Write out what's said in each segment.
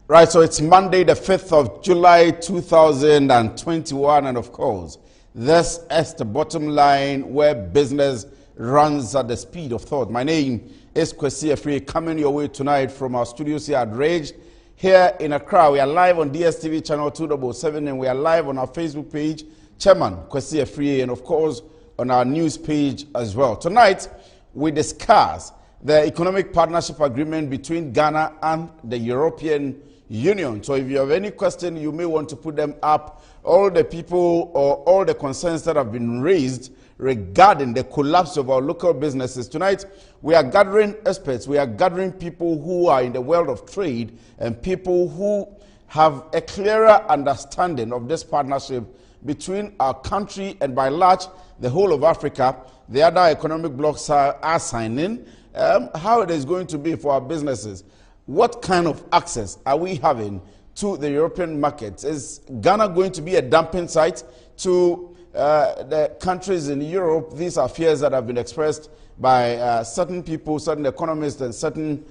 Right, so it's Monday, the 5th of July, 2021, and of course, this is the bottom line where business runs at the speed of thought. My name is 𝗘𝗵cieះ_hissery, coming your way tonight from our studios here at Rage. Here in Accra, we are live on DSTV channel 277, and we are live on our Facebook page, Chairman 𝗘𝗵cieះ_hissery, and of course, on our news page as well. Tonight, we discuss the economic partnership agreement between Ghana and the European Union. So if you have any question, you may want to put them up. All the people or all the concerns that have been raised regarding the collapse of our local businesses. Tonight, we are gathering experts. We are gathering people who are in the world of trade and people who have a clearer understanding of this partnership between our country and by large, the whole of Africa. The other economic blocs are signing. How it is going to be for our businesses. What kind of access are we having to the European markets? Is Ghana going to be a dumping site to the countries in Europe? These are fears that have been expressed by certain people, certain economists, and certain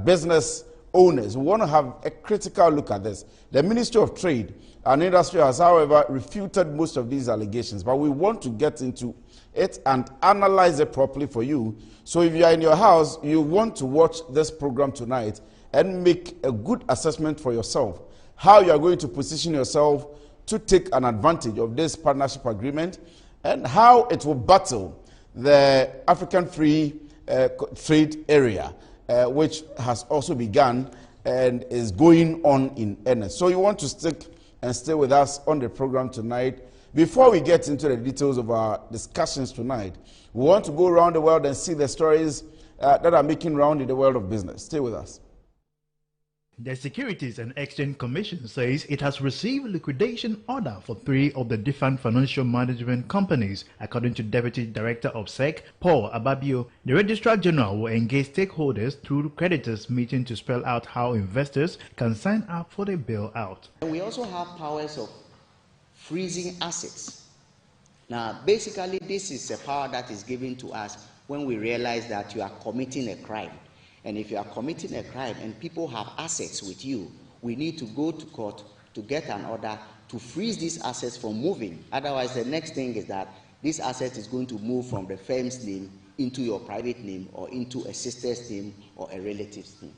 business owners. We want to have a critical look at this. The Ministry of Trade and Industry has, however, refuted most of these allegations, but we want to get into it and analyze it properly for you. So if you are in your house, you want to watch this program tonight and make a good assessment for yourself, how you are going to position yourself to take an advantage of this partnership agreement and how it will battle the African free trade area, which has also begun and is going on in earnest. So you want to stick and stay with us on the program tonight. Before we get into the details of our discussions tonight, we want to go around the world and see the stories that are making round in the world of business. Stay with us. The Securities and Exchange Commission says it has received liquidation order for 3 of the defunct financial management companies. According to Deputy Director of SEC, 𝗃𝗏 𝗑𝗏𝗄, the Registrar General will engage stakeholders through creditors meeting to spell out how investors can sign up for the bailout. We also have powers of freezing assets. Now, basically, this is a power that is given to us when we realize that you are committing a crime. And if you are committing a crime and people have assets with you, we need to go to court to get an order to freeze these assets from moving. Otherwise, the next thing is that this asset is going to move from the firm's name into your private name or into a sister's name or a relative's name.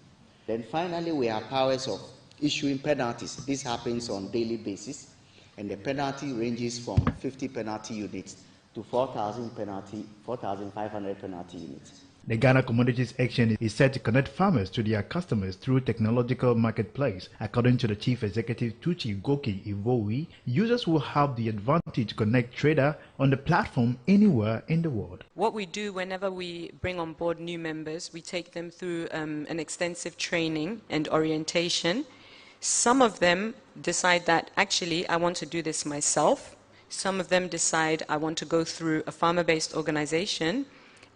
Then finally, we have powers of issuing penalties. This happens on a daily basis, and the penalty ranges from 50 penalty units to 4,500 penalty units. The Ghana Commodities Exchange is set to connect farmers to their customers through technological marketplace. According to the Chief Executive 𝗘𝗏𝗄𝗏, users will have the advantage to connect trader on the platform anywhere in the world. What we do whenever we bring on board new members, we take them through an extensive training and orientation. Some of them decide that actually I want to do this myself. Some of them decide I want to go through a farmer-based organization.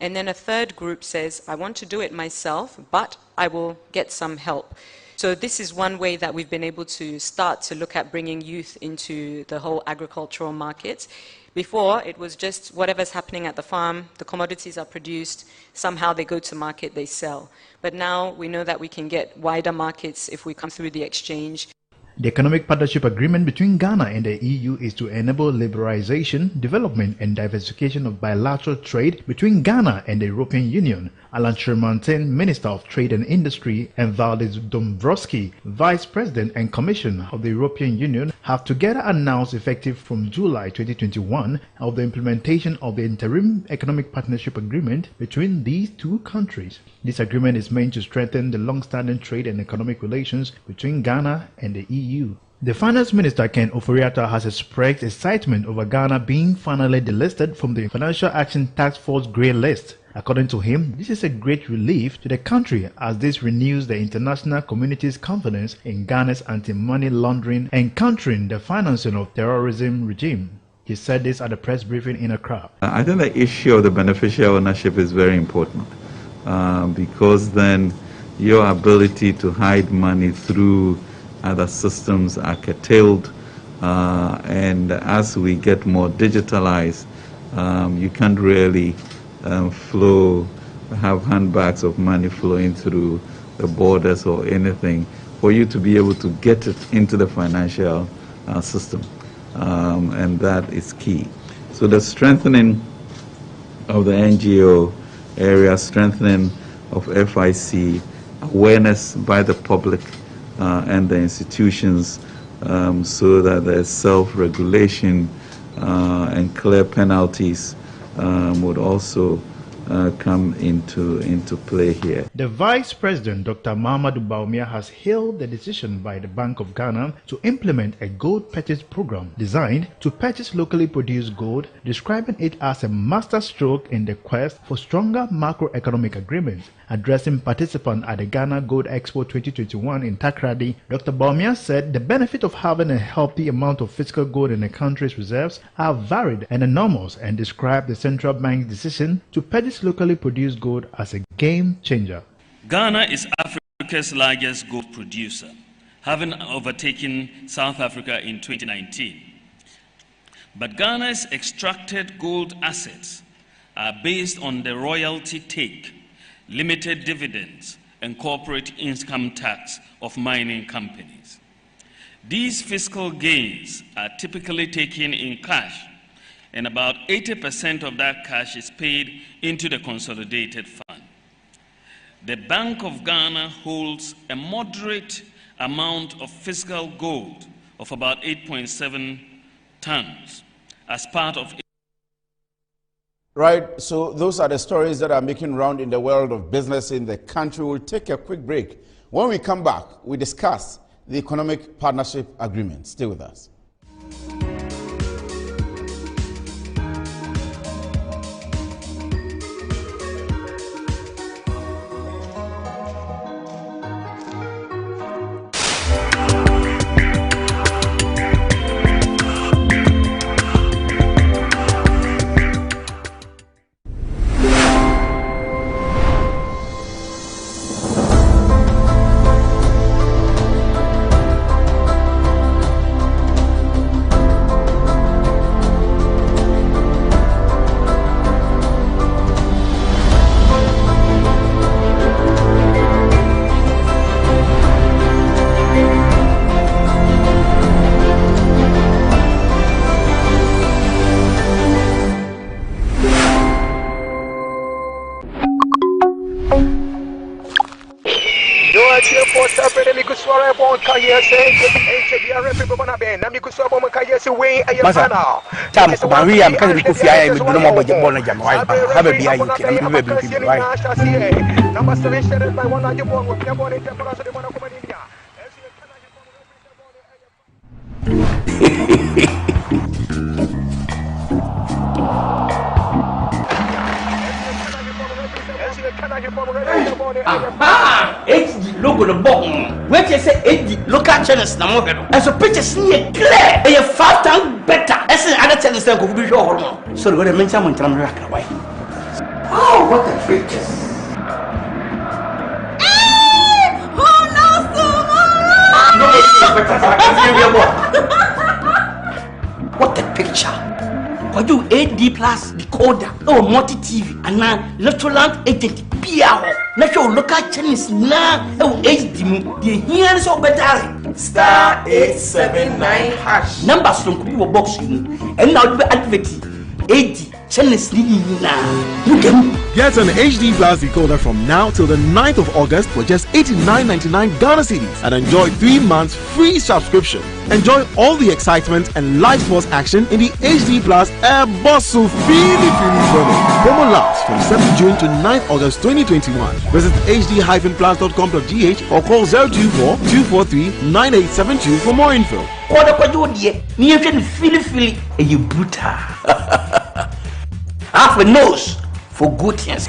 And then a third group says, I want to do it myself, but I will get some help. So this is one way that we've been able to start to look at bringing youth into the whole agricultural markets. Before, it was just whatever's happening at the farm, the commodities are produced, somehow they go to market, they sell. But now we know that we can get wider markets if we come through the exchange. The economic partnership agreement between Ghana and the EU is to enable liberalization, development and diversification of bilateral trade between Ghana and the European Union. Alan Chermantin, Minister of Trade and Industry, and Valdis Dombrovskis, Vice President and Commissioner of the European Union, have together announced effective from July 2021 of the implementation of the interim economic partnership agreement between these two countries. This agreement is meant to strengthen the long-standing trade and economic relations between Ghana and the EU. The Finance Minister Ken Ofori-Atta has expressed excitement over Ghana being finally delisted from the Financial Action Task Force grey list. According to him, this is a great relief to the country as this renews the international community's confidence in Ghana's anti-money laundering and countering the financing of terrorism regime. He said this at a press briefing in Accra. I think the issue of the beneficial ownership is very important because then your ability to hide money through other systems are curtailed, and as we get more digitalized, you can't really have handbags of money flowing through the borders or anything for you to be able to get it into the financial system. And that is key. So the strengthening of the NGO area, strengthening of FIC, awareness by the public and the institutions, so that there's self-regulation and clear penalties would also come into play here. The Vice President, Dr. 𝗂𝗏𝗂𝗏 has hailed the decision by the Bank of Ghana to implement a gold purchase program designed to purchase locally produced gold, describing it as a masterstroke in the quest for stronger macroeconomic agreements. Addressing participants at the Ghana Gold Expo 2021 in Takoradi, Dr. 𝗂𝗏 said the benefit of having a healthy amount of physical gold in the country's reserves are varied and enormous, and described the central bank's decision to purchase locally produced gold as a game changer. Ghana is Africa's largest gold producer, having overtaken South Africa in 2019. But Ghana's extracted gold assets are based on the royalty take, limited dividends, and corporate income tax of mining companies. These fiscal gains are typically taken in cash, and about 80% of that cash is paid into the consolidated fund. The Bank of Ghana holds a moderate amount of physical gold of about 8.7 tons as part of. Right, so those are the stories that are making round in the world of business in the country. We'll take a quick break. When we come back, we discuss the Economic Partnership Agreement. Stay with us. Masa, Maria, I'm kind of coffee. I am no more than one of them. Have a beer, you can have a beer, right? Number 7 shared by one of your born with your born in Temple. HD logo the bottom. Where you say HD local channels na mo hwedo. And so pictures here clear. E 5 times better. As other channels go be show hormone. So go the mention mo ntram raka why. Oh, what the pictures. Who knows tomorrow? What the picture. What do AD plus decoder or multi TV and now electoral agent PR natural local channels now HD the here so better star 879 hash numbers from people box and now the activity AD channels now you can get an HD plus decoder from now till the 9th of August for just 89.99 Ghana cedis and enjoy 3 months free subscription. Enjoy all the excitement and live sports action in the HD Plus 𝗂𝗏𝗂𝗏𝗏 promo lasts from 7th June to 9th August 2021. Visit hd-plus.com.gh or call 024-243-9872 for more info. Half a nose for good things.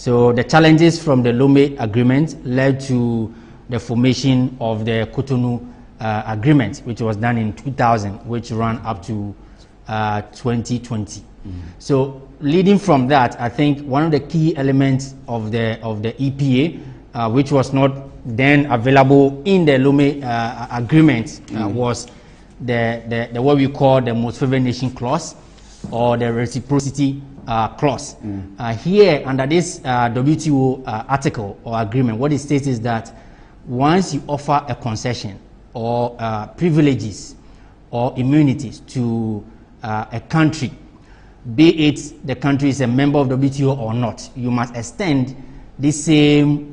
So the challenges from the Lomé Agreement led to the formation of the Cotonou Agreement, which was done in 2000, which ran up to 2020. So leading from that, I think one of the key elements of the EPA, which was not then available in the Lomé Agreement, was the what we call the most favored nation clause, or the reciprocity clause. Here, under this WTO article or agreement, what it states is that once you offer a concession or privileges or immunities to a country, be it the country is a member of the WTO or not, you must extend the same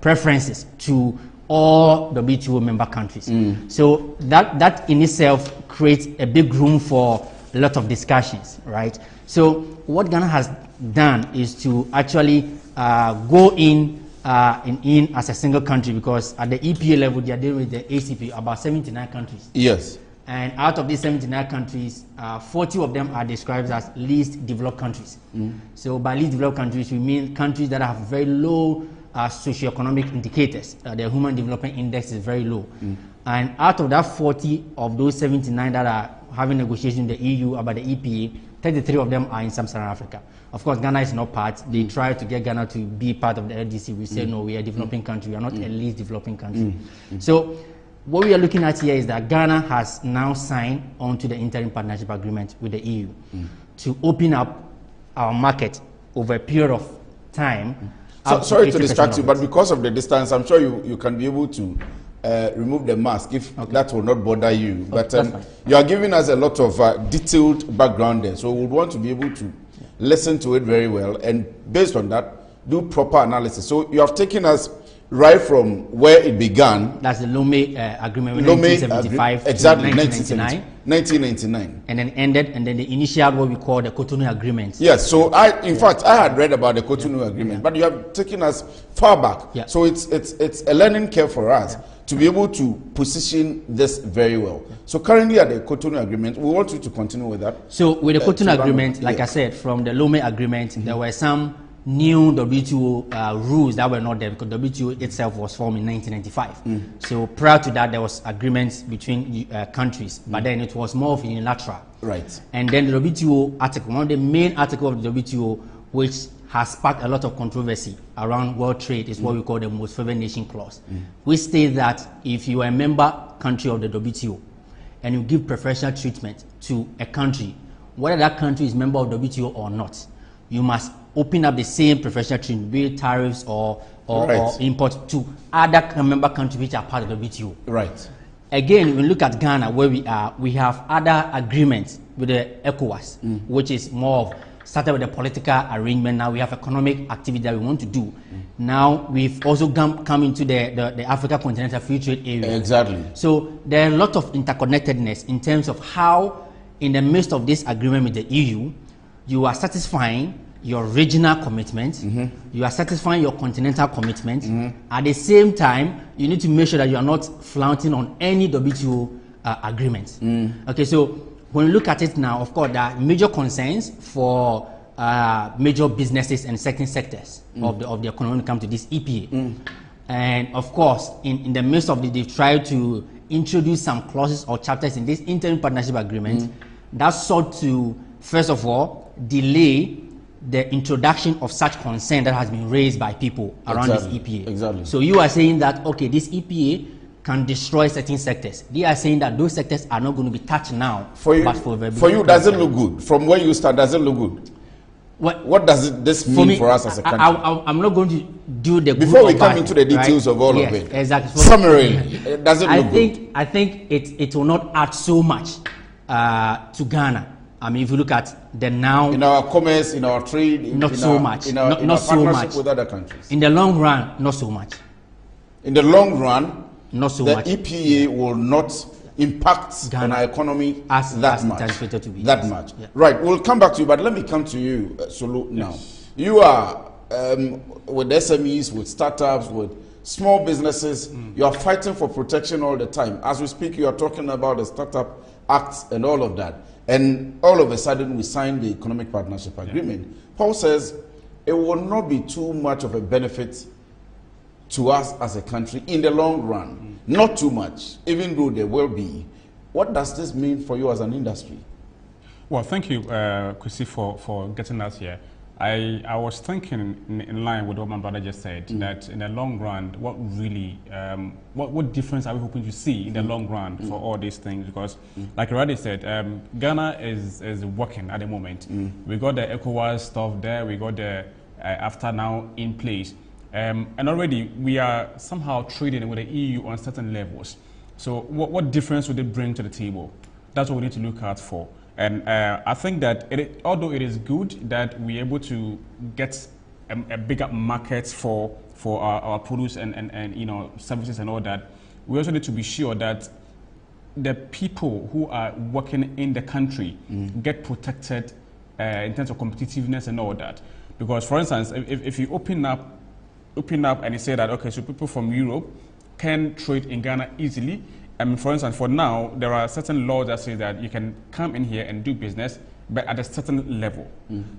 preferences to all the WTO member countries. So that in itself creates a big room for a lot of discussions, right? So what Ghana has done is to actually go in as a single country, because at the EPA level they are dealing with the ACP, about 79 countries. Yes. And out of these 79 countries, 40 of them are described as least developed countries. So by least developed countries, we mean countries that have very low socioeconomic indicators. Their Human Development Index is very low. And out of that 40 of those 79 that are having negotiations in the EU about the EPA, 33 of them are in Sub-Saharan Africa. Of course, Ghana is not part. They try to get Ghana to be part of the LDC. We say, no, we are a developing country. We are not a least developing country. So what we are looking at here is that Ghana has now signed onto the interim partnership agreement with the EU to open up our market over a period of time. So, sorry to distract you, but because of the distance, I'm sure you can be able to remove the mask if that will not bother you. But you are giving us a lot of detailed background there, so we would want to be able to listen to it very well, and based on that, do proper analysis. So you have taken us right from where it began. That's the Lomé Agreement, 1975 exactly, to 1999. And then ended, and then the initial what we call the Cotonou Agreement. Yes, so in fact, I had read about the Cotonou Agreement, but you have taken us far back. So it's a learning curve for us to be able to position this very well. So currently at the Cotonou Agreement, we want you to continue with that. So with the Cotonou Agreement, like I said, from the Lomé Agreement, there were some new WTO rules that were not there, because WTO itself was formed in 1995. So prior to that, there was agreements between countries, but then it was more of unilateral. Right. And then the WTO article, one of the main articles of the WTO, which has sparked a lot of controversy around world trade, is what we call the most favored nation clause, which states that if you are a member country of the WTO and you give preferential treatment to a country, whether that country is member of the WTO or not, you must open up the same preferential treatment, be it tariffs or import, to other member countries which are part of the WTO. Right. Again, when you look at Ghana, where we are, we have other agreements with the ECOWAS, which is more of started with the political arrangement. Now we have economic activity that we want to do. Now we've also come into the Africa Continental Free Trade Area. Exactly. So there are a lot of interconnectedness in terms of how, in the midst of this agreement with the EU, you are satisfying your regional commitment, you are satisfying your continental commitment. At the same time, you need to make sure that you are not flaunting on any WTO agreements. Okay, so when you look at it now, of course, there are major concerns for major businesses and certain sectors of the economy when it comes to this EPA. And of course, in the midst of it, they've tried to introduce some clauses or chapters in this interim partnership agreement that sought to, first of all, delay the introduction of such concern that has been raised by people around this EPA. Exactly. So you are saying that, okay, this EPA can destroy certain sectors. They are saying that those sectors are not going to be touched now. For you, does it look good? From where you start, does it look good? What does this mean for us as a country? I'm not going to do the before we come into the details of all of it. Exactly. Summary, does it look good? I think it will not add so much to Ghana. I mean, if you look at the now in our commerce, in our trade, not so much. In our partnership with other countries. In the long run, not so much. In the long run, not so the much. EPA will not impact Ghana on our economy that much. Yeah. Right, we'll come back to you, but let me come to you, Sulu, now. You are with SMEs, with startups, with small businesses. You are fighting for protection all the time. As we speak, you are talking about the Startup Act and all of that. And all of a sudden, we signed the Economic Partnership Agreement. Paul says it will not be too much of a benefit to us as a country in the long run. Not too much, even though there will be. What does this mean for you as an industry? Well, thank you, Kwesi, for getting us here. I was thinking in line with what my brother just said, that in the long run, what really, what difference are we hoping to see in the long run for all these things? Because, like you already said, Ghana is working at the moment. We got the ECOWAS stuff there, we got the AFTA now in place. And already we are somehow trading with the EU on certain levels. So what difference would it bring to the table? That's what we need to look out for. And I think that although it is good that we're able to get a bigger market for our produce and you know, services and all that, we also need to be sure that the people who are working in the country get protected in terms of competitiveness and all that. Because, for instance, if you open up and you say that, okay, so people from Europe can trade in Ghana easily. I mean, for instance, for now, there are certain laws that say that you can come in here and do business, but at a certain level.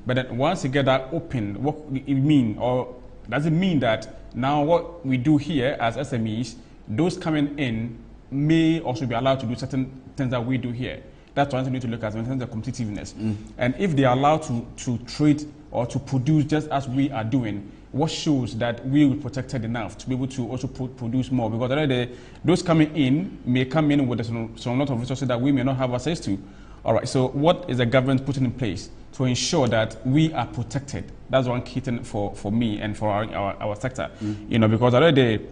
But then once you get that open, what it mean, or does it mean that now what we do here as SMEs, those coming in may also be allowed to do certain things that we do here? That's one thing we need to look at in terms of competitiveness. And if they are allowed to trade or to produce just as we are doing, what shows that we will protected enough to be able to also produce more? Because already those coming in may come in with some lot of resources that we may not have access to. All right, so what is the government putting in place to ensure that we are protected? That's one key thing for me and for our sector. You know, because already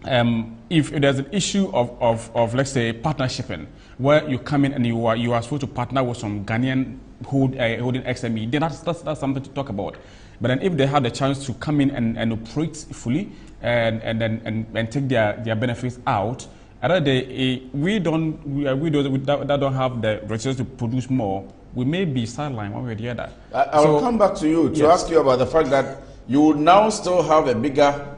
if there's an issue of let's say partnershiping, where you come in and you are supposed to partner with some Ghanaian holding XME, then that's something to talk about. But then if they have the chance to come in and operate fully and take their benefits out, we that don't have the resources to produce more, we may be sidelined one way or the other. I will come back to you to ask you about the fact that you will now still have a bigger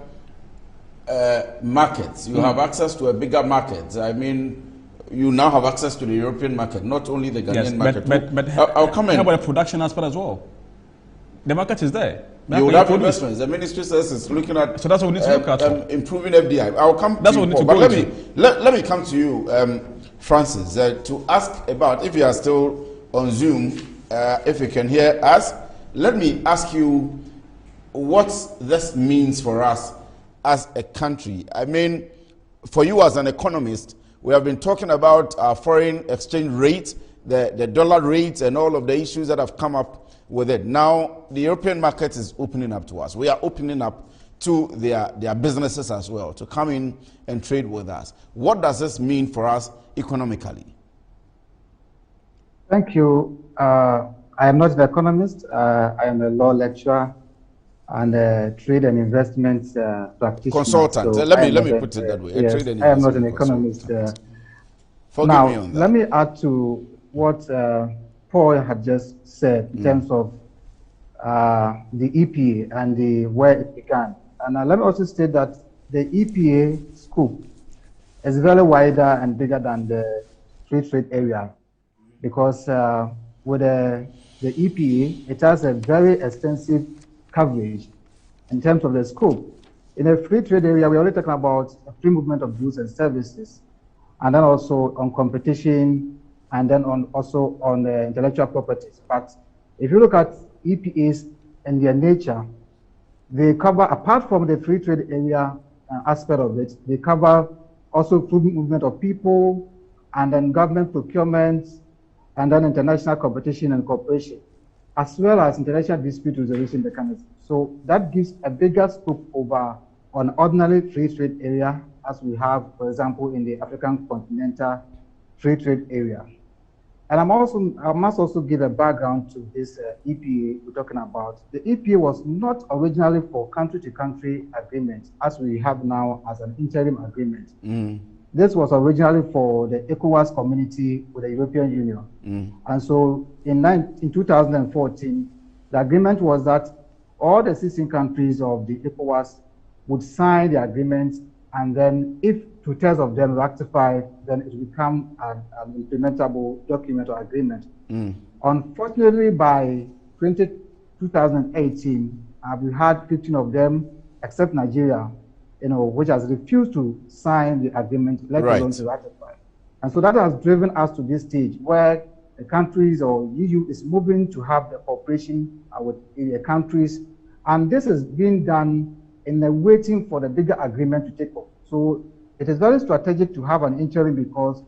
market. You have access to a bigger market. I mean, you now have access to the European market, not only the Ghanaian market. But I'll come in. How about the production aspect as well? The market is there. You would have investments. The ministry says it's looking at. So that's what we need to look at. Improving FDI. I'll come. That's what we need to go into. Let me come to you, Francis, to ask about, if you are still on Zoom, if you can hear us. Let me ask you what this means for us as a country. I mean, for you as an economist, we have been talking about our foreign exchange rate, the dollar rate, and all of the issues that have come up with it. Now, the European market is opening up to us. We are opening up to their businesses as well to come in and trade with us. What does this mean for us economically? Thank you. I am not an economist. I am a law lecturer and a trade and investment practitioner. Consultant. So let me put it that way. Yes, I am not an economist. Forgive me on that. Let me add to what Paul had just said in terms of the EPA and where it began. And let me also state that the EPA scope is very wider and bigger than the free trade area, because with the EPA, it has a very extensive coverage in terms of the scope. In a free trade area, we're only talking about free movement of goods and services, and then also on competition, and then also on the intellectual properties. But if you look at EPAs and their nature, they cover, apart from the free trade area aspect of it, they cover also free movement of people, and then government procurement, and then international competition and cooperation, as well as international dispute resolution mechanism. So that gives a bigger scope over on ordinary free trade area, as we have, for example, in the African continental free trade area. And I must also give a background to this EPA we're talking about. The EPA was not originally for country-to-country agreement, as we have now as an interim agreement. This was originally for the ECOWAS community with the European Union. And so in 2014, the agreement was that all the 16 countries of the ECOWAS would sign the agreement, and then if 2/3 of them ratify, then it will become an implementable document or agreement. Unfortunately, by 2018, we had 15 of them, except Nigeria, which has refused to sign the agreement, let alone to ratify. And so that has driven us to this stage where the countries or EU is moving to have the cooperation with the countries. And this is being done in the waiting for the bigger agreement to take off. So it is very strategic to have an interim because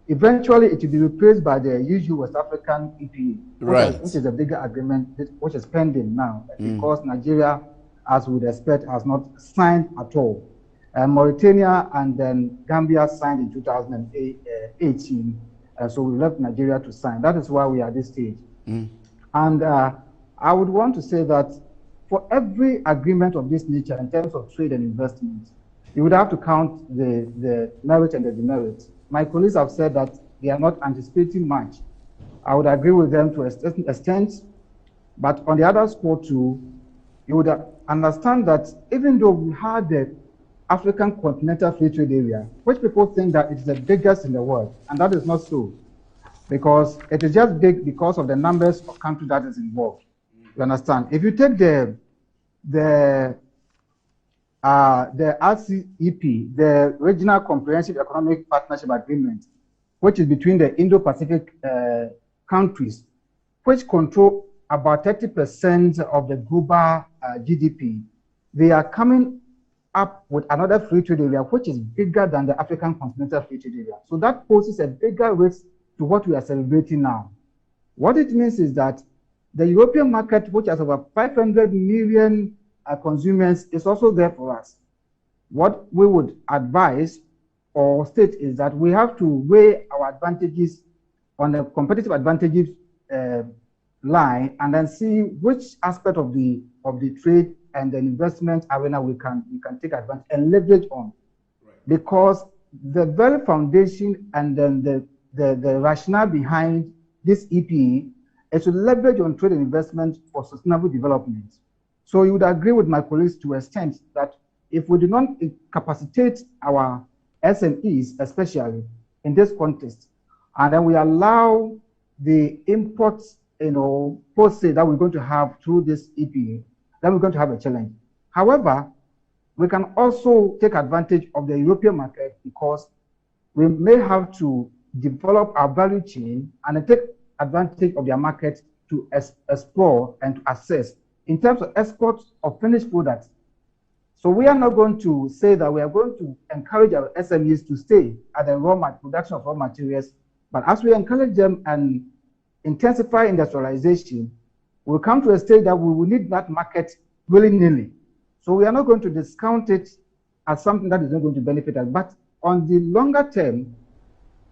eventually it will be replaced by the EU West African EPA, which is a bigger agreement which is pending now because Nigeria, as we would expect, has not signed at all. Mauritania and then Gambia signed in 2018, so we left Nigeria to sign. That is why we are at this stage. And I would want to say that for every agreement of this nature in terms of trade and investment, you would have to count the merit and the demerit. My colleagues have said that they are not anticipating much. I would agree with them to a certain extent, but on the other score too, you would understand that even though we had the African Continental Free Trade Area, which people think that it's the biggest in the world, and that is not so, because it is just big because of the numbers of countries that is involved. You understand? If you take the RCEP, the Regional Comprehensive Economic Partnership Agreement, which is between the Indo-Pacific countries, which control about 30% of the global GDP, they are coming up with another free trade area, which is bigger than the African Continental Free Trade Area. So that poses a bigger risk to what we are celebrating now. What it means is that the European market, which has over 500 million consumers, is also there for us. What we would advise or state is that we have to weigh our advantages on the competitive advantages line and then see which aspect of the trade and the investment arena we can take advantage and leverage on. Because the very foundation and then the rationale behind this EPA is to leverage on trade and investment for sustainable development. So you would agree with my colleagues to an extent that if we do not capacitate our SMEs, especially in this context, and then we allow the imports, policy that we're going to have through this EPA, then we're going to have a challenge. However, we can also take advantage of the European market because we may have to develop our value chain and take advantage of their market to explore and to assess in terms of export of finished products. So we are not going to say that we are going to encourage our SMEs to stay at the production of raw materials, but as we encourage them and intensify industrialization, we'll come to a stage that we will need that market willy-nilly. So we are not going to discount it as something that is not going to benefit us. But on the longer term,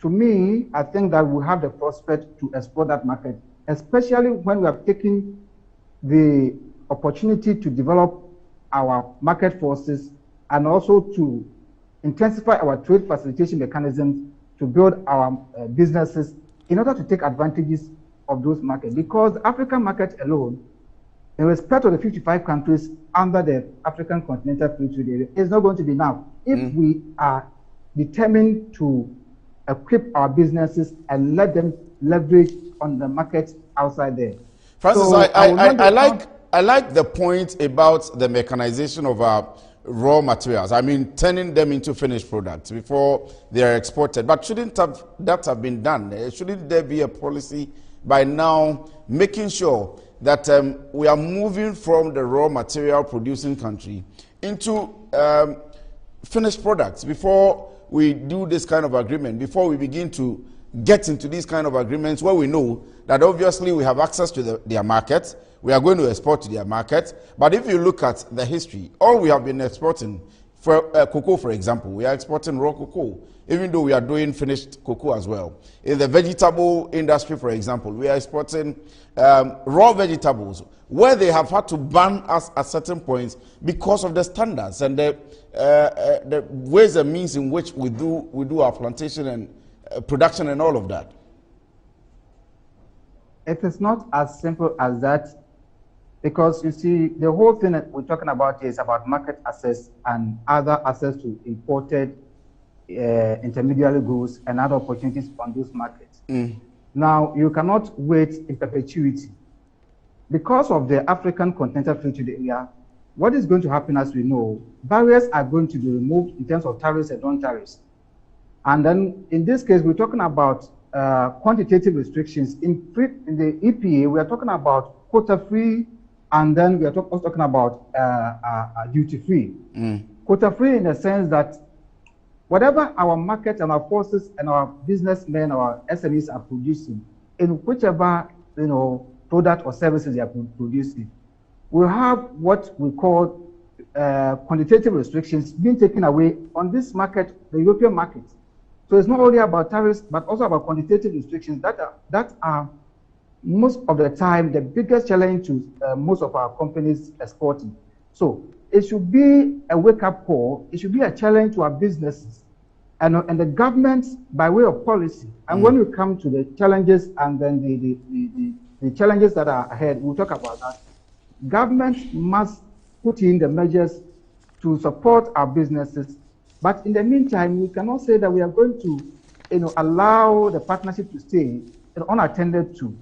to me, I think that we have the prospect to explore that market, especially when we have taken the opportunity to develop our market forces and also to intensify our trade facilitation mechanisms to build our businesses in order to take advantages of those markets. Because the African market alone, in respect of the 55 countries under the African Continental Free Trade Area, is not going to be enough if we are determined to equip our businesses and let them leverage on the market outside there. Francis, So I like the point about the mechanization of our raw materials. I mean, turning them into finished products before they are exported. But shouldn't that have been done? Shouldn't there be a policy by now making sure that we are moving from the raw material producing country into finished products before we do this kind of agreement, before we begin to get into these kind of agreements where we know that obviously we have access to their market, we are going to export to their market. But if you look at the history, all we have been exporting, for cocoa, for example, we are exporting raw cocoa, even though we are doing finished cocoa as well. In the vegetable industry, for example, we are exporting raw vegetables, where they have had to ban us at certain points because of the standards and the ways and means in which we do our plantation and production and all of that. It is not as simple as that, because you see, the whole thing that we're talking about is about market access and other access to imported intermediary goods and other opportunities on those markets. Now, you cannot wait in perpetuity because of the African continental free trade area, what is going to happen, as we know, barriers are going to be removed in terms of tariffs and non-tariffs. And then in this case, we're talking about quantitative restrictions. In the EPA, we are talking about quota-free, and then we are also talking about duty-free. Quota-free in the sense that whatever our market and our forces and our businessmen, our SMEs are producing, in whichever product or services they are producing, we have what we call quantitative restrictions being taken away on this market, the European market. So it's not only about tariffs, but also about quantitative restrictions that are most of the time the biggest challenge to most of our companies exporting. So it should be a wake-up call. It should be a challenge to our businesses and the government by way of policy. And when we come to the challenges and then the challenges that are ahead, we'll talk about that. Government must put in the measures to support our businesses. But in the meantime, we cannot say that we are going to allow the partnership to stay unattended to.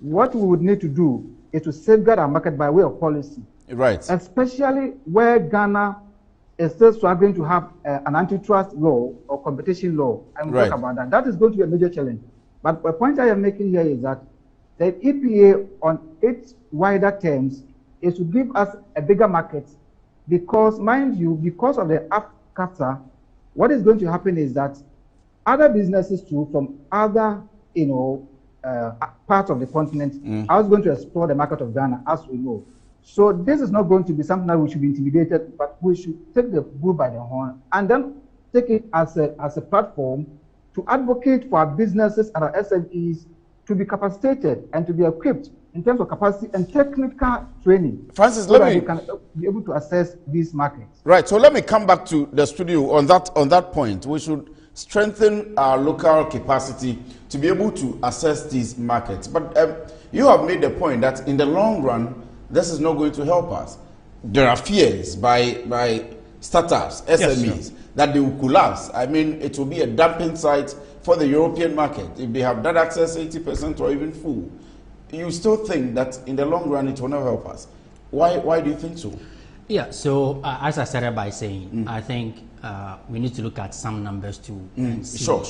What we would need to do is to safeguard our market by way of policy. Right. Especially where Ghana is still struggling to have an antitrust law or competition law. And we'll talk about that. That is going to be a major challenge. But the point I am making here is that the EPA on its wider terms is to give us a bigger market because, mind you, because of the CAFTA, what is going to happen is that other businesses too from other parts of the continent are going to explore the market of Ghana, as we know. So this is not going to be something that we should be intimidated, but we should take the bull by the horn and then take it as a platform to advocate for our businesses and our SMEs to be capacitated and to be equipped in terms of capacity and technical training. Francis, so that we can be able to assess these markets. Right. So let me come back to the studio on that point. We should strengthen our local capacity to be able to assess these markets. But you have made the point that in the long run, this is not going to help us. There are fears by startups, SMEs, that they will collapse. I mean, it will be a dumping site for the European market. If they have that access 80% or even full, you still think that in the long run it will not help us. Why do you think so? Yeah, so as I started by saying, I think we need to look at some numbers too. And see, sure.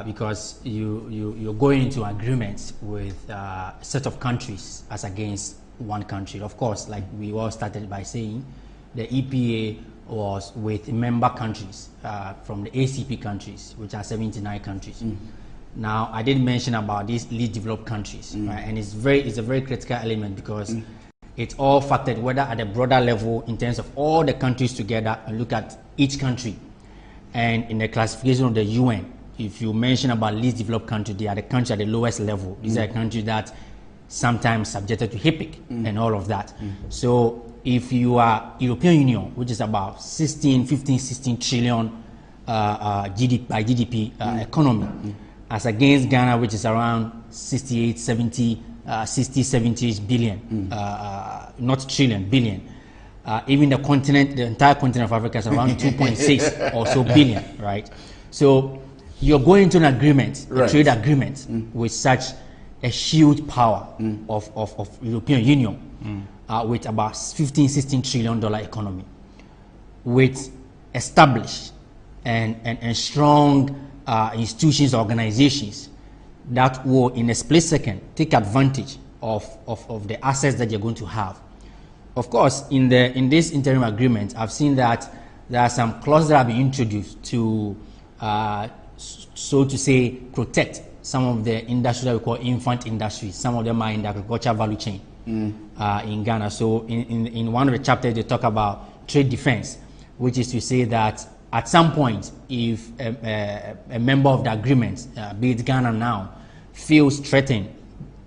Because you're going into agreements with a set of countries as against one country. Of course, like we all started by saying, the EPA was with member countries from the ACP countries, which are 79 countries. Now, I did mention about these least developed countries, right? And it's a very critical element because it's all factored, whether at a broader level in terms of all the countries together and look at each country. And in the classification of the UN, if you mention about least developed countries, they are the countries at the lowest level. These are countries that sometimes subjected to HIPIC and all of that. So if you are European Union, which is about 16 trillion GDP economy, as against Ghana, which is around 68, 70, 70 billion, not trillion, billion. Even the continent, the entire continent of Africa is around 2.6 or so billion, right? So you're going to an agreement, a trade agreement with such a huge power of European Union with about 16 trillion economy, with established and strong institutions, organizations that will in a split second take advantage of the assets that you're going to have. Of course, in this interim agreement, I've seen that there are some clauses that have been introduced to, so to say, protect some of the industries that we call infant industries. Some of them are in the agriculture value chain in Ghana. So in one of the chapters, they talk about trade defense, which is to say that at some point, if a member of the agreement, be it Ghana now, feels threatened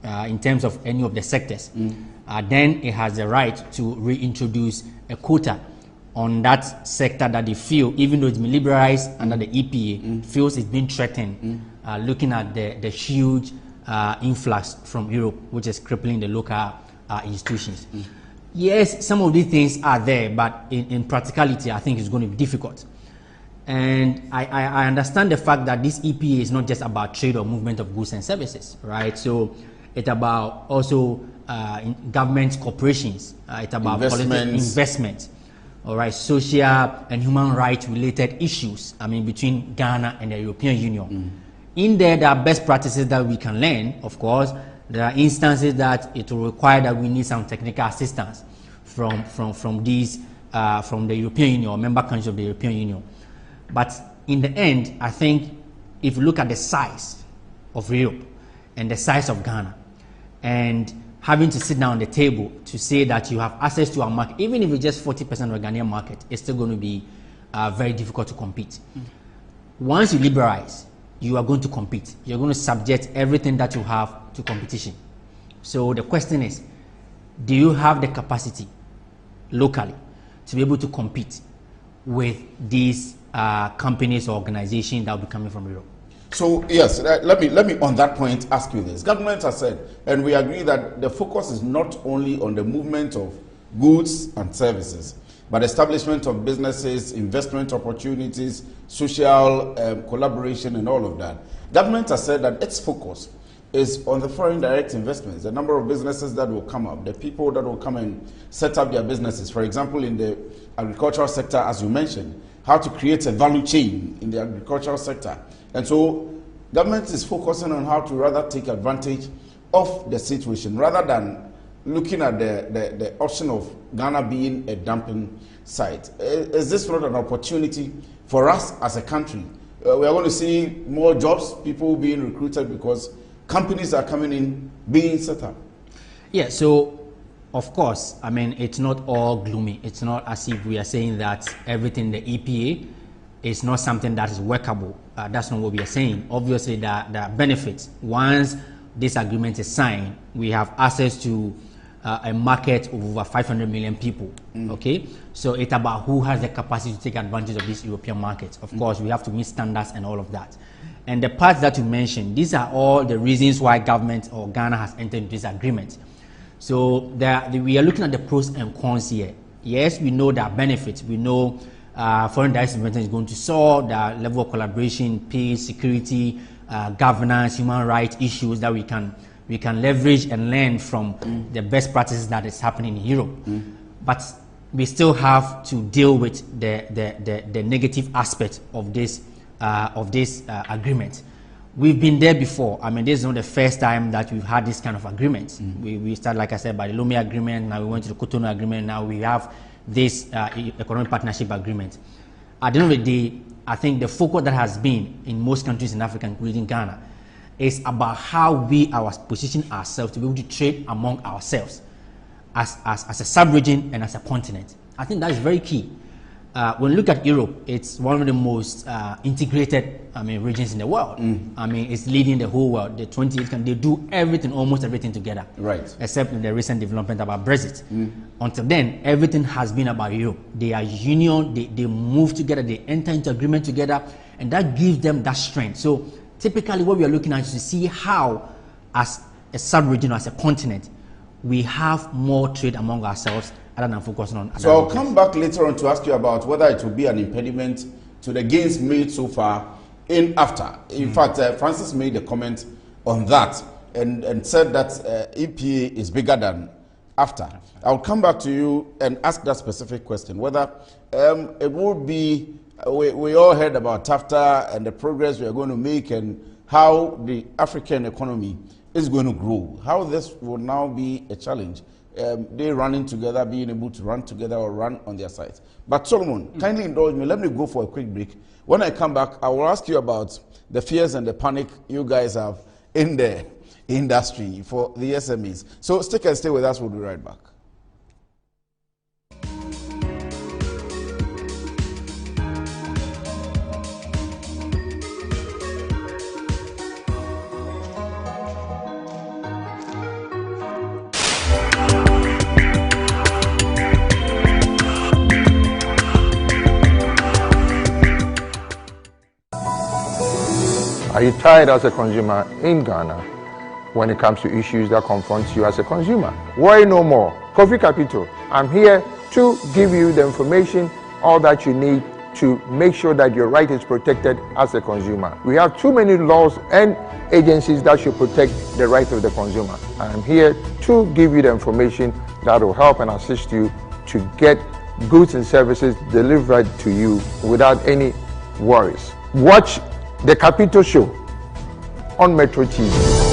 in terms of any of the sectors, then it has the right to reintroduce a quota on that sector that they feel, even though it's been liberalized under the EPA, feels it's been threatened, looking at the huge influx from Europe, which is crippling the local institutions. Yes, some of these things are there, but in practicality, I think it's going to be difficult. And I understand the fact that this EPA is not just about trade or movement of goods and services, right? So It's about also government corporations. It's about investment. All right, social and human rights related issues. I mean, between Ghana and the European Union. In there are best practices that we can learn. Of course, there are instances that it will require that we need some technical assistance from the European Union or member countries of the European Union. But in the end, I think if you look at the size of Europe and the size of Ghana, and having to sit down on the table to say that you have access to our market, even if it's just 40% of the Ghanaian market, it's still going to be very difficult to compete. Once you liberalize, you are going to compete. You're going to subject everything that you have to competition. So the question is, do you have the capacity locally to be able to compete with these companies or organizations that will be coming from Europe? So yes, let me on that point ask you this. Government has said, and we agree that the focus is not only on the movement of goods and services, but establishment of businesses, investment opportunities, social collaboration, and all of that. Government has said that its focus is on the foreign direct investments, the number of businesses that will come up, the people that will come and set up their businesses. For example, in the agricultural sector, as you mentioned, how to create a value chain in the agricultural sector. And so government is focusing on how to rather take advantage of the situation rather than looking at the option of Ghana being a dumping site. Is this not an opportunity for us as a country? We are going to see more jobs, people being recruited because companies are coming in, being set up. Yeah, so of course, I mean, it's not all gloomy. It's not as if we are saying that everything the EPA is not something that is workable. That's not what we are saying. Obviously, there are benefits. Once this agreement is signed, we have access to a market of over 500 million people. Okay, so it's about who has the capacity to take advantage of this European market. Of course, we have to meet standards and all of that. And the parts that you mentioned, these are all the reasons why government or Ghana has entered into this agreement. So we are looking at the pros and cons here. Yes, we know there are benefits. We know foreign direct investment is going to solve the level of collaboration, peace, security, governance, human rights issues that we can leverage and learn from the best practices that is happening in Europe. But we still have to deal with the negative aspect of this agreement. We've been there before. I mean, this is not the first time that we've had this kind of agreement. We started, like I said, by the Lomé agreement. Now we went to the Cotonou agreement. Now we have this economic partnership agreement. At the end of the day, I think the focus that has been in most countries in Africa, including Ghana, is about how we position ourselves to be able to trade among ourselves as a sub-region and as a continent. I think that is very key. When you look at Europe, it's one of the most integrated, regions in the world. I mean, it's leading the whole world. The 28 countries, they do everything, almost everything together. Right. Except in the recent development about Brexit. Until then, everything has been about Europe. They are union, they move together, they enter into agreement together, and that gives them that strength. So typically what we are looking at is to see how, as a sub-region or as a continent, we have more trade among ourselves rather than focusing on. So I'll come back later on to ask you about whether it will be an impediment to the gains made so far in AFTA. In fact, Francis made a comment on that and said that EPA is bigger than AFTA. I'll come back to you and ask that specific question, whether it would be, we all heard about AFTA and the progress we are going to make and how the African economy is going to grow, how this will now be a challenge. They running together, being able to run together or run on their sides. But Solomon, kindly indulge me. Let me go for a quick break. When I come back, I will ask you about the fears and the panic you guys have in the industry for the SMEs. So stick and stay with us. We'll be right back. Are you tired as a consumer in Ghana when it comes to issues that confront you as a consumer? Worry no more. Kofi Capito, I'm here to give you the information, all that you need to make sure that your right is protected as a consumer. We have too many laws and agencies that should protect the right of the consumer. I'm here to give you the information that will help and assist you to get goods and services delivered to you without any worries. Watch the Capito Show on Metro TV.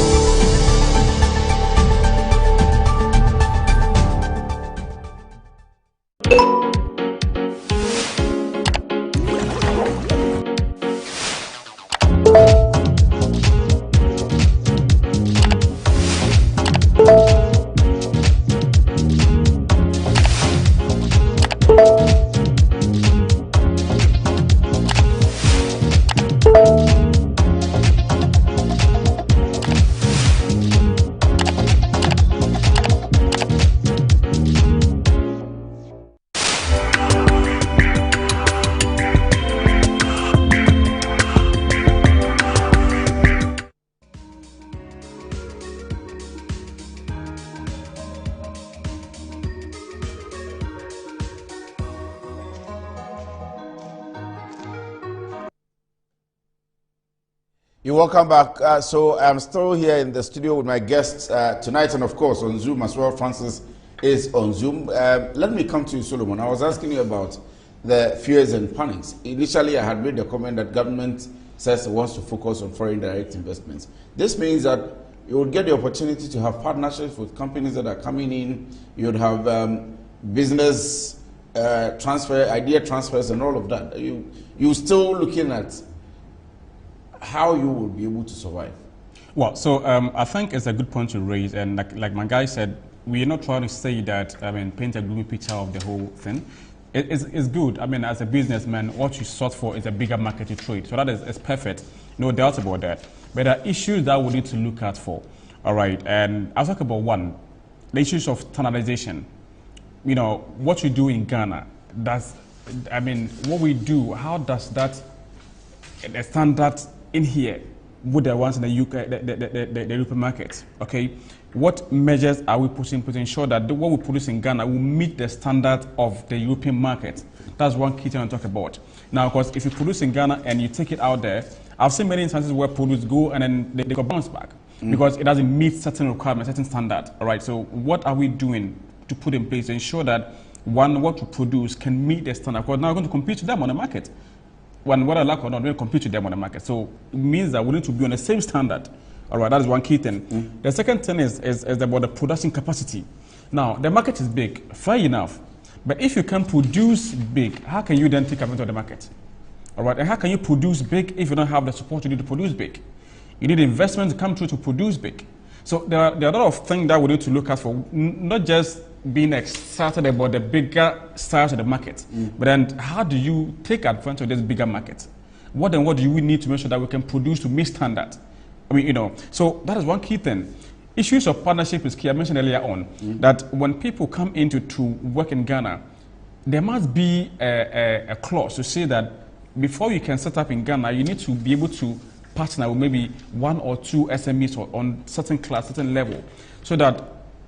You're welcome back. So I'm still here in the studio with my guests tonight, and of course on Zoom as well. Francis is on Zoom. Let me come to you, Solomon. I was asking you about the fears and panics. Initially, I had made the comment that government says it wants to focus on foreign direct investments. This means that you would get the opportunity to have partnerships with companies that are coming in. You would have business transfer, idea transfers, and all of that. You're still looking at how you will be able to survive. Well, so I think it's a good point to raise, and like my guy said, we are not trying to say that, paint a gloomy picture of the whole thing. It's good. As a businessman, what you sought for is a bigger market to trade. So that is perfect, no doubt about that. But there are issues that we need to look at for. All right, and I'll talk about one, the issues of standardization. What you do in Ghana, what we do, how does that, the standard in here with the ones in the UK, the European market, okay? What measures are we putting to ensure that what we produce in Ghana will meet the standard of the European market? That's one key thing to talk about. Now, of course, if you produce in Ghana and you take it out there, I've seen many instances where produce go and then they go bounce back because it doesn't meet certain requirements, certain standard, all right? So what are we doing to put in place to ensure that what we produce can meet the standard? Because now we're going to compete with them on the market. Whether I like or not, we'll compete with them on the market. So it means that we need to be on the same standard. All right, that is one key thing. The second thing is about the production capacity. Now, the market is big, fair enough. But if you can produce big, how can you then take advantage of the market? All right, and how can you produce big if you don't have the support you need to produce big? You need investment to come through to produce big. So there are a lot of things that we need to look at for, not just being excited about the bigger size of the market, but then how do you take advantage of this bigger market? What do we need to make sure that we can produce to meet standard? So that is one key thing. Issues of partnership is key. I mentioned earlier on that when people come into to work in Ghana, there must be a clause to say that before you can set up in Ghana, you need to be able to partner with maybe one or two SMEs on certain class, certain level, so that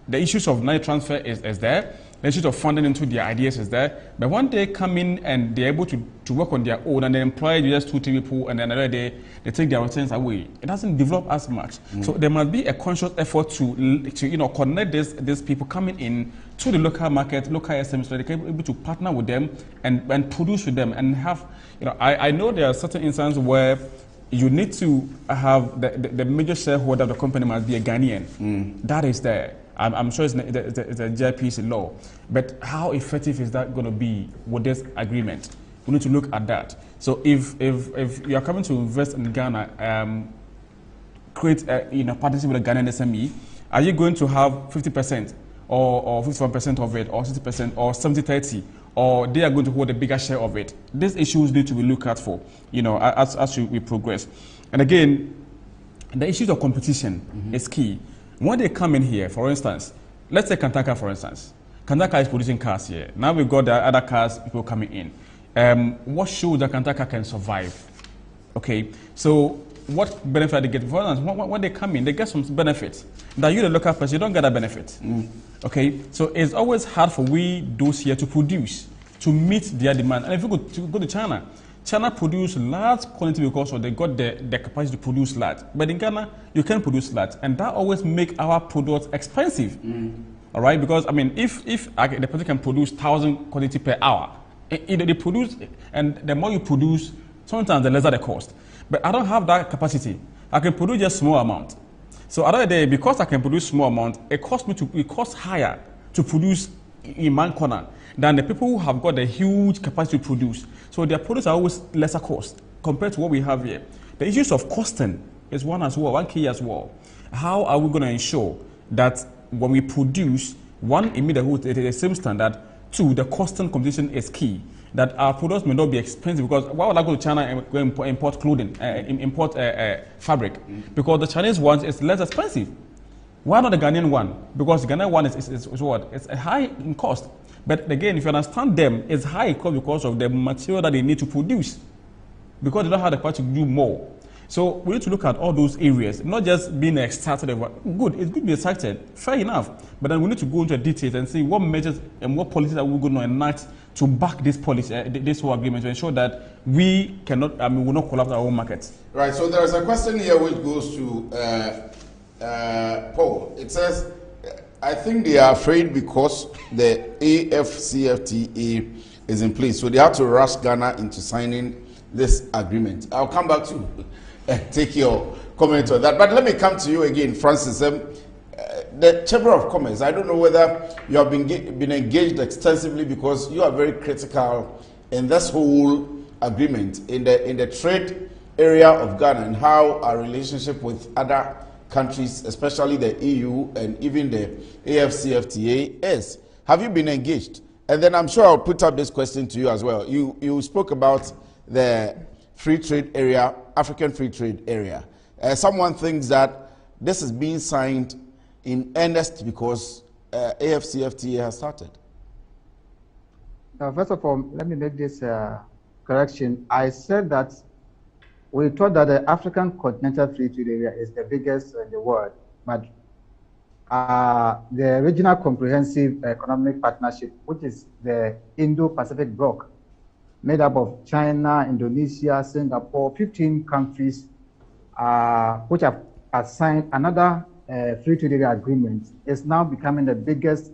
the issues of money transfer is there, the issues of funding into their ideas is there, but one day come in and they're able to work on their own and they employ just 2-3 people and then another day they take their returns away. It doesn't develop as much. So there must be a conscious effort to connect these people coming in to the local market, local SMEs, so they can be able to partner with them and produce with them and have, I know there are certain instances where you need to have the major shareholder of the company must be a Ghanaian. That is there. I'm sure it's a JPC law. But how effective is that going to be with this agreement? We need to look at that. So if you are coming to invest in Ghana, create a partnership with a Ghanaian SME, are you going to have 50% or 51% of it, or 60% or 70-30? Or they are going to hold a bigger share of it? These issues need to be looked at for, as we progress. And again, the issues of competition is key. When they come in here, for instance, let's take Kantaka, for instance. Kantaka is producing cars here. Now we've got the other cars, people coming in. What shows that Kantaka can survive? Okay, so what benefit do they get? For instance, when they come in, they get some benefits. That you, the local person, you don't get that benefit. Okay, so it's always hard for those here to produce to meet their demand. And if you go to China, China produce large quantity because they got the capacity to produce large. But in Ghana, you can produce large, and that always make our products expensive. All right, because I mean, if the person can produce 1,000 quantity per hour, they produce, and the more you produce, sometimes the lesser the cost. But I don't have that capacity. I can produce just small amount. So other day, because I can produce small amount, it costs higher to produce in one corner than the people who have got the huge capacity to produce. So their products are always lesser cost compared to what we have here. The issues of costing is one key as well. How are we going to ensure that when we produce, one, it is the same standard, two, the costing competition is key, that our products may not be expensive, because why would I go to China and go import clothing, import fabric? Because the Chinese one is less expensive. Why not the Ghanaian one? Because the Ghanaian one is what? It's high in cost. But again, if you understand them, it's high in cost because of the material that they need to produce, because they don't have the capacity to do more. So we need to look at all those areas, not just being excited. Good, it's good to be excited, fair enough. But then we need to go into the details and see what measures and what policies are we going to enact to back this policy, this whole agreement, to ensure that we cannot, we will not collapse our own markets. Right. So there is a question here which goes to Paul. It says, I think they are afraid because the AFCFTA is in place, so they have to rush Ghana into signing this agreement. I'll come back to take your comment on that. But let me come to you again, Francis. The Chamber of Commerce, I don't know whether you have been engaged extensively, because you are very critical in this whole agreement in the trade area of Ghana and how our relationship with other countries, especially the EU and even the AFCFTA is. Have you been engaged? And then I'm sure I'll put up this question to you as well. You spoke about the free trade area, African free trade area. Someone thinks that this is being signed in earnest because AFCFTA has started. First of all, let me make this correction. I said that we thought that the African Continental Free Trade Area is the biggest in the world, but the Regional Comprehensive Economic Partnership, which is the Indo-Pacific bloc, made up of China, Indonesia, Singapore, 15 countries, which have signed another free trade area agreement, is now becoming the biggest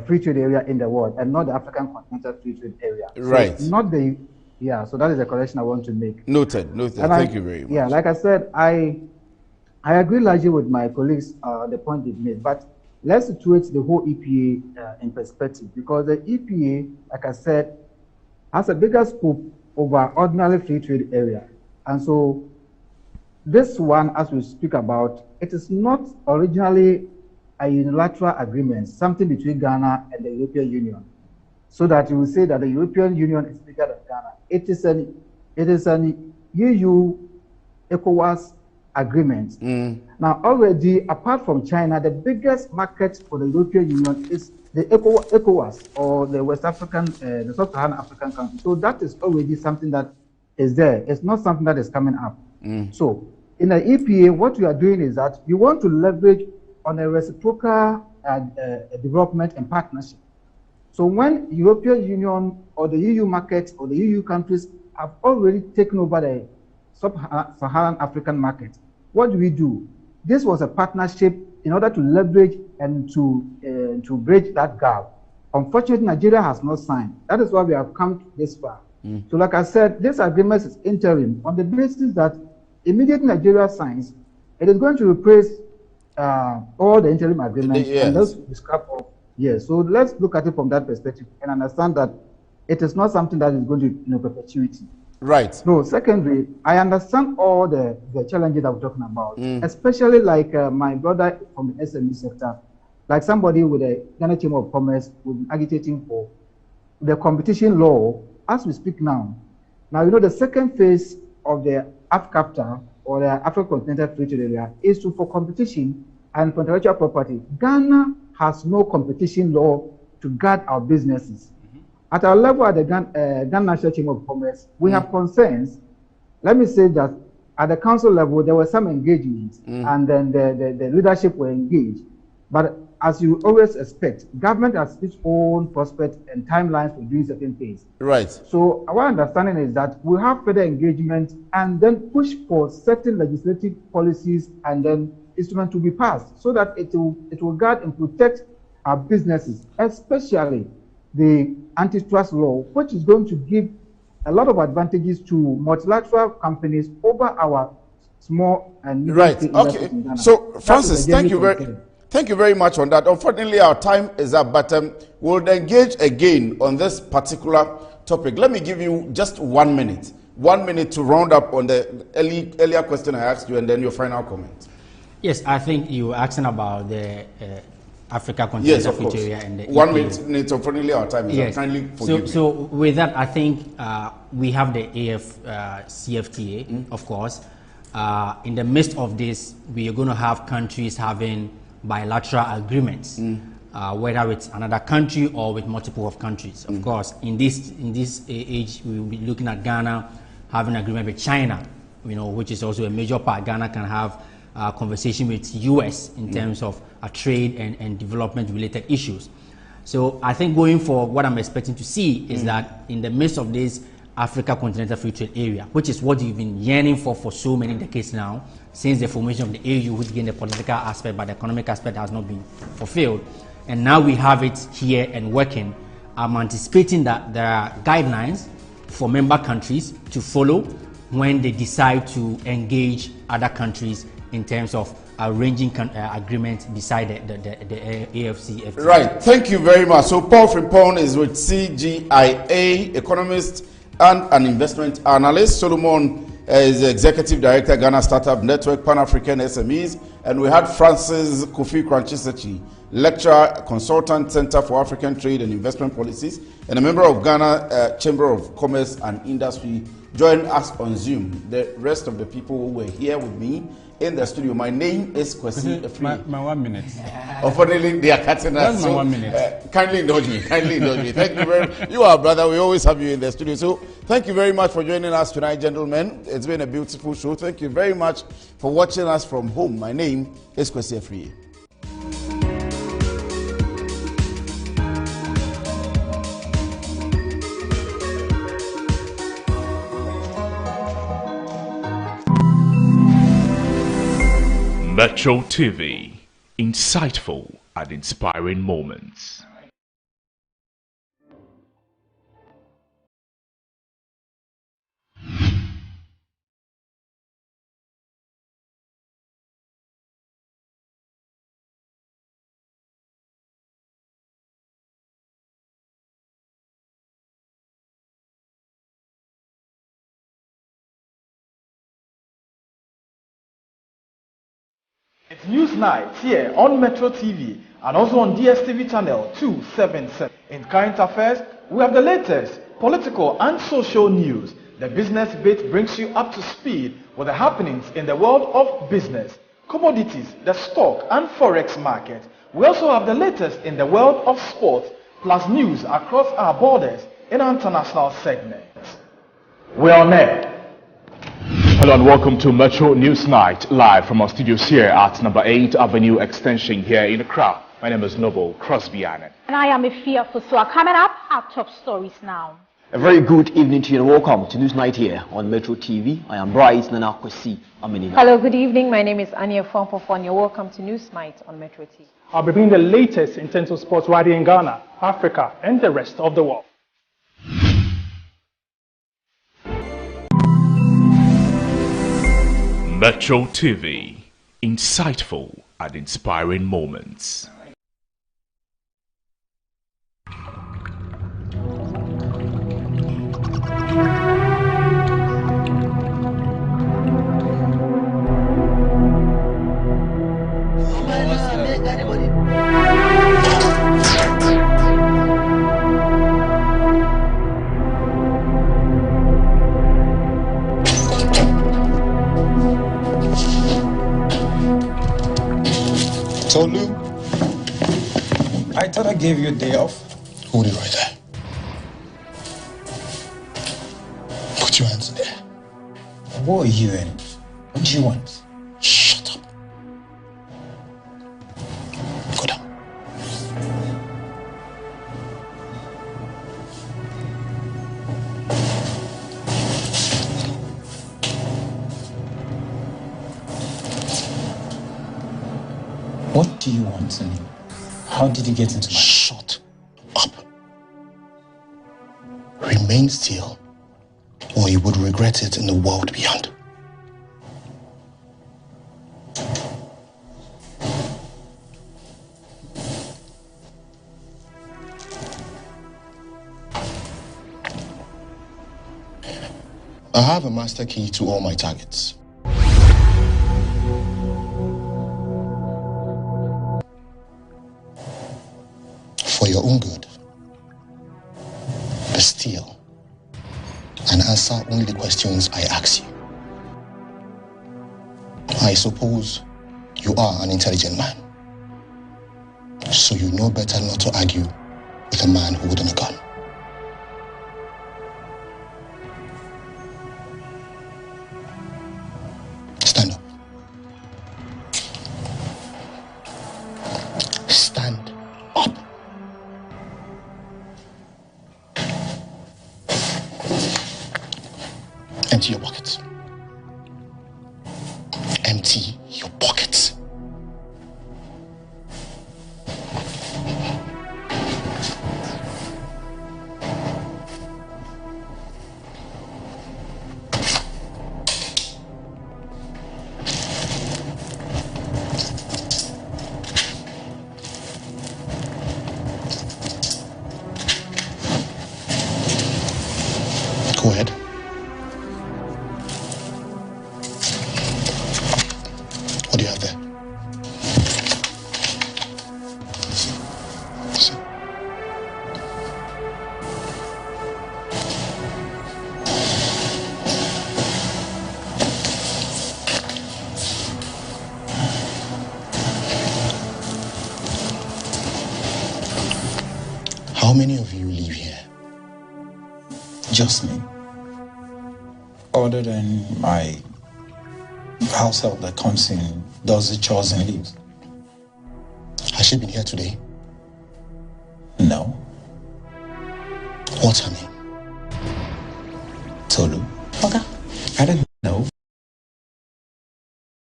free trade area in the world, and not the African Continental Free Trade Area. Right. So not the, so that is the correction I want to make. Noted. Thank you very much. Yeah, like I said, I agree largely with my colleagues, the point they've made, but let's situate the whole EPA in perspective, because the EPA, like I said, has a bigger scope over ordinary free trade area. And so this one, as we speak about, it is not originally a unilateral agreement, something between Ghana and the European Union, so that you will say that the European Union is bigger than Ghana. It is an EU ECOWAS agreement. Now, already, apart from China, the biggest market for the European Union is the ECOWAS, or the West African, the Sub-Saharan African countries. So that is already something that is there. It's not something that is coming up. So in the EPA, what we are doing is that you want to leverage on a reciprocal development and partnership. So when European Union or the EU market or the EU countries have already taken over the Sub-Saharan African market, what do? This was a partnership in order to leverage and to bridge that gap. Unfortunately, Nigeria has not signed. That is why we have come this far. So like I said, this agreement is interim on the basis that immediately Nigeria signs, it is going to replace all the interim agreements. And let's scrap off. So let's look at it from that perspective and understand that it is not something that is going to perpetuity. Right. So secondly, I understand all the challenges that we're talking about, especially like my brother from the SME sector, like somebody with a Ghana Chamber of Commerce who's been agitating for the competition law as we speak now. Now, you know, the second phase of the AfCFTA, or the African Continental Free Trade Area, is for competition and intellectual property. Ghana has no competition law to guard our businesses. At our level at the Ghana National Chamber of Commerce, we have concerns. Let me say that at the council level, there was some engagement, and then the leadership were engaged. But as you always expect, government has its own prospects and timelines for doing certain things. Right. So our understanding is that we'll have further engagement and then push for certain legislative policies and then instruments to be passed so that it will guard and protect our businesses, especially the antitrust law, which is going to give a lot of advantages to multilateral companies over our small and medium right. investors Okay. in Ghana. So, Francis, Thank you very much on that. Unfortunately, our time is up, but we'll engage again on this particular topic. Let me give you just 1 minute. 1 minute to round up on the earlier question I asked you, and then your final comment. Yes, I think you were asking about the Africa Continental Free Trade Area and the 1 minute, unfortunately, our time is yes. up. Kindly forgive me. So with that, I think we have the CFTA, of course. In the midst of this, we are going to have countries having bilateral agreements, whether it's another country or with multiple of countries. Of course, in this age, we will be looking at Ghana having an agreement with China, which is also a major part. Ghana can have a conversation with US in terms of trade and development related issues. So I think going forward, what I'm expecting to see is that in the midst of this Africa Continental Free Trade Area, which is what you've been yearning for so many decades now, since the formation of the AU, which gained the political aspect, but the economic aspect has not been fulfilled. And now we have it here and working. I'm anticipating that there are guidelines for member countries to follow when they decide to engage other countries in terms of arranging agreements beside the AFCFTA. Right. Thank you very much. So Paul Frimpong is with CGIA Economist and an investment analyst. Solomon is the Executive Director, Ghana Startup Network, Pan-African SMEs. And we had Francis 𝗘𝗰𝗏 HDZ, Lecturer, Consultant, Center for African Trade and Investment Policies, and a member of Ghana Chamber of Commerce and Industry, join us on Zoom. The rest of the people who were here with me in the studio. My name is 𝗘𝗰𝗏. My 1 minute. Unfortunately, they are cutting us. That's my 1 minute. Kindly indulge me. Kindly indulge me. Thank you very much. You are brother. We always have you in the studio. So thank you very much for joining us tonight, gentlemen. It's been a beautiful show. Thank you very much for watching us from home. My name is 𝗘𝗰𝗏. Metro TV, insightful and inspiring moments. It's News Night here on Metro TV and also on DSTV channel 277. In current affairs, we have the latest political and social news. The business bit brings you up to speed with the happenings in the world of business, commodities, the stock and forex market. We also have the latest in the world of sports, plus news across our borders in our international segment. We're on air. Hello and welcome to Metro News Night, live from our studios here at number 8 Avenue Extension here in Accra. My name is Noble Crosby-Annan. And I am 𝗑𝗏 𝗂𝗏. Coming up, our top stories now. A very good evening to you and welcome to News Night here on Metro TV. I am Bryce Nana 𝗂𝗏. Hello, good evening. My name is Anya Frimpong. You're welcome to News Night on Metro TV. I'll be bringing the latest in terms of sports right here in Ghana, Africa, and the rest of the world. Metro TV, insightful and inspiring moments. Tolu, I thought I gave you a day off. Hold it right there. Put your hands in there. What are you in? What do you want? Shut up. Go down. What do you want to know? How did you get into my... Shut up. Remain still, or you would regret it in the world beyond. I have a master key to all my targets. For your own good, be still and answer only the questions I ask you. I suppose you are an intelligent man, so you know better not to argue with a man holding a gun. Stand up. Stand up. Empty your pockets. Empty your pockets. Go ahead. What do you have there? See. How many of you live here? Just me. Other than my household that comes in, does the chores and leaves. Has she been here today? No. What's her name? Tolu. Okay. I don't know.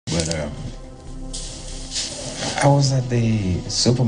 But I was at the supermarket.